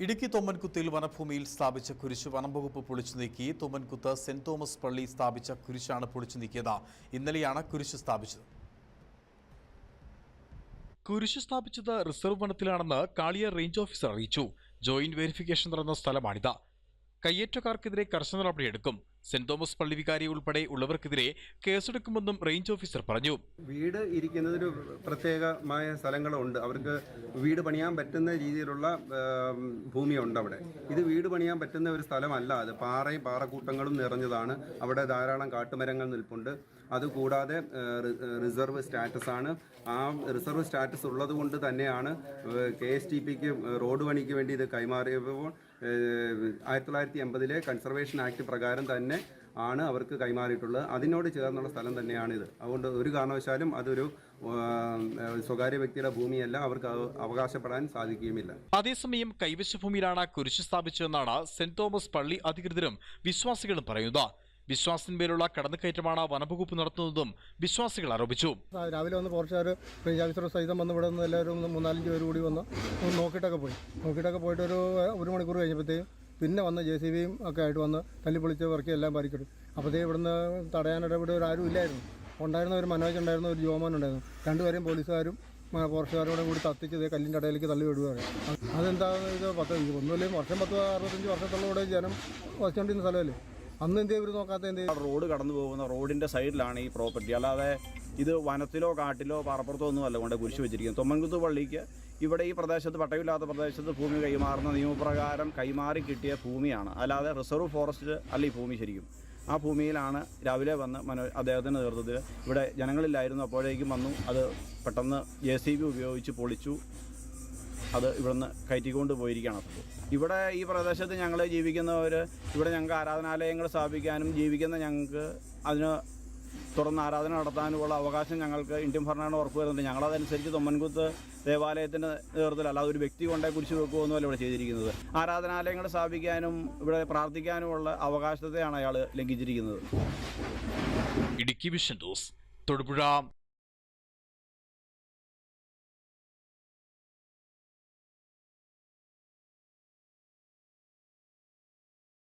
ഇടുക്കി തൊമ്മൻകുത്തിൽ വനഭൂമിയിൽ സ്ഥാപിച്ച കുരിശ് വനംവകുപ്പ് പൊളിച്ചു നീക്കി. തൊമ്മൻകുത്ത് സെന്റ് തോമസ് പള്ളി സ്ഥാപിച്ച കുരിശാണ് പൊളിച്ചു നീക്കിയത്. ഇന്നലെയാണ് കുരിശ് സ്ഥാപിച്ചത്. കുരിശ് സ്ഥാപിച്ചത് റിസർവ് വനത്തിലാണെന്ന് കാളിയാർ റേഞ്ച് ഓഫീസർ അറിയിച്ചു. ജോയിന്റ് വെരിഫിക്കേഷൻ നടന്ന സ്ഥലമാണിത്. കയ്യേറ്റക്കാർക്കെതിരെ കർശന നടപടിയെടുക്കും. സെന്റ് തോമസ് പള്ളി വികാരി ഉൾപ്പെടെ ഉള്ളവർക്കെതിരെ കേസെടുക്കുമെന്നും റേഞ്ച് ഓഫീസർ പറഞ്ഞു. വീട് ഇരിക്കുന്നതിന് പ്രത്യേകമായ സ്ഥലങ്ങളുണ്ട്. അവർക്ക് വീട് പണിയാൻ പറ്റുന്ന രീതിയിലുള്ള ഭൂമിയുണ്ട് അവിടെ. ഇത് വീട് പണിയാൻ പറ്റുന്ന ഒരു സ്ഥലമല്ല. അത് പാറയും പാറക്കൂട്ടങ്ങളും നിറഞ്ഞതാണ്. അവിടെ ധാരാളം കാട്ടുമരങ്ങൾ നിൽപ്പുണ്ട്. അതുകൂടാതെ റിസർവ് സ്റ്റാറ്റസ് ആണ്. ആ റിസർവ് സ്റ്റാറ്റസ് ഉള്ളത് കൊണ്ട് തന്നെയാണ് KSTPക്ക് റോഡ് പണിക്ക് വേണ്ടി ഇത് കൈമാറിയപ്പോൾ 1980 കൺസർവേഷൻ ആക്ട് പ്രകാരം തന്നെ ആണ് അവർക്ക് കൈമാറിയിട്ടുള്ളത്. അതിനോട് ചേർന്നുള്ള സ്ഥലം തന്നെയാണിത്. അതുകൊണ്ട് ഒരു കാരണവശാലും അതൊരു സ്വകാര്യ വ്യക്തിയുടെ ഭൂമിയല്ല, അവർക്ക് അവകാശപ്പെടാൻ സാധിക്കുകയുമില്ല. അതേസമയം കൈവശ ഭൂമിയിലാണ് കുരിശ് സ്ഥാപിച്ചതെന്നാണ് സെന്റ് തോമസ് പള്ളി അധികൃതരും വിശ്വാസികളും പറയുന്നത്. വിശ്വാസത്തിന്മേലുള്ള കടന്നുകയറ്റമാണ് വനംവകുപ്പ് നടത്തുന്നതും വിശ്വാസികൾ ആരോപിച്ചു. രാവിലെ വന്ന് പോർച്ചുകാർ റേഞ്ച് ഓഫീസർ സഹിതം വന്ന് ഇവിടെ നിന്ന് എല്ലാവരും 3-4 പേര് കൂടി വന്ന് നോക്കിയിട്ടൊക്കെ പോയിട്ട് ഒരു മണിക്കൂർ കഴിഞ്ഞപ്പോഴത്തേക്കും പിന്നെ വന്ന് JCBയും ഒക്കെ ആയിട്ട് വന്ന് തല്ലിപ്പൊളിച്ച് വർക്കി എല്ലാം പരിക്കിട്ടു. അപ്പോഴത്തേക്ക് ഇവിടുന്ന് തടയാനിടപെട്ട് ആരും ഇല്ലായിരുന്നു. ഉണ്ടായിരുന്ന ഒരു മനോജ് ഉണ്ടായിരുന്ന, ഒരു ജോമോൻ ഉണ്ടായിരുന്നു. രണ്ടുപേരെയും പോലീസുകാരും ഫോറസ്റ്റുകാരോടും കൂടി തത്തിച്ച് കല്ലിൻ്റെ ഇടയിലേക്ക് തള്ളി വിടുകയാണ്. അതെന്താണെന്ന് ഇത് ഒന്നുമില്ലെങ്കിൽ 65 വർഷത്തോളം കൂടെ ജനം വസിച്ചുകൊണ്ടിരുന്ന സ്ഥലമല്ലേ. അന്ന് എന്ത് ഇവർ നോക്കാത്ത എന്ത്? റോഡ് കടന്നു പോകുന്ന റോഡിൻ്റെ സൈഡിലാണ് ഈ പ്രോപ്പർട്ടി. അല്ലാതെ ഇത് വനത്തിലോ കാട്ടിലോ പാറപ്പുറത്തോ ഒന്നും അല്ല കൊണ്ട് കുരിശ് വെച്ചിരിക്കുന്നത്. തൊമ്മൻകുത്ത് പള്ളിക്ക് ഇവിടെ ഈ പ്രദേശത്ത്, പട്ടയമില്ലാത്ത പ്രദേശത്ത് ഭൂമി കൈമാറുന്ന നിയമപ്രകാരം കൈമാറി കിട്ടിയ ഭൂമിയാണ്. അല്ലാതെ റിസർവ് ഫോറസ്റ്റ് അല്ല ഈ ഭൂമി. ശരിക്കും ആ ഭൂമിയിലാണ് രാവിലെ വന്ന് അദ്ദേഹത്തിൻ്റെ നേതൃത്വത്തിൽ ഇവിടെ ജനങ്ങളില്ലായിരുന്നു. അപ്പോഴേക്കും വന്നു. അത് പെട്ടെന്ന് JCB ഉപയോഗിച്ച് പൊളിച്ചു. അത് ഇവിടുന്ന് കയറ്റിക്കൊണ്ട് പോയിരിക്കുകയാണ്. ഇവിടെ ഈ പ്രദേശത്ത് ഞങ്ങൾ ജീവിക്കുന്നവർ, ഇവിടെ ഞങ്ങൾക്ക് ആരാധനാലയങ്ങൾ സ്ഥാപിക്കാനും ജീവിക്കുന്ന ഞങ്ങൾക്ക് അതിന് തുറന്ന് ആരാധന നടത്താനുമുള്ള അവകാശം ഞങ്ങൾക്ക് ഇന്ത്യൻ ഭരണഘടന ഉറപ്പ് വരുന്നുണ്ട്. ഞങ്ങളതനുസരിച്ച് തൊമ്മൻകുത്ത് ദേവാലയത്തിൻ്റെ നേതൃത്വത്തിൽ, അല്ലാതെ ഒരു വ്യക്തി കൊണ്ടേ കുരിശ് വെക്കുമെന്നല്ല ഇവിടെ ചെയ്തിരിക്കുന്നത്. ആരാധനാലയങ്ങൾ സ്ഥാപിക്കാനും ഇവിടെ പ്രാർത്ഥിക്കാനുമുള്ള അവകാശത്തെയാണ് അയാൾ ലംഘിച്ചിരിക്കുന്നത്. Idukki vision news, Thodupuzha.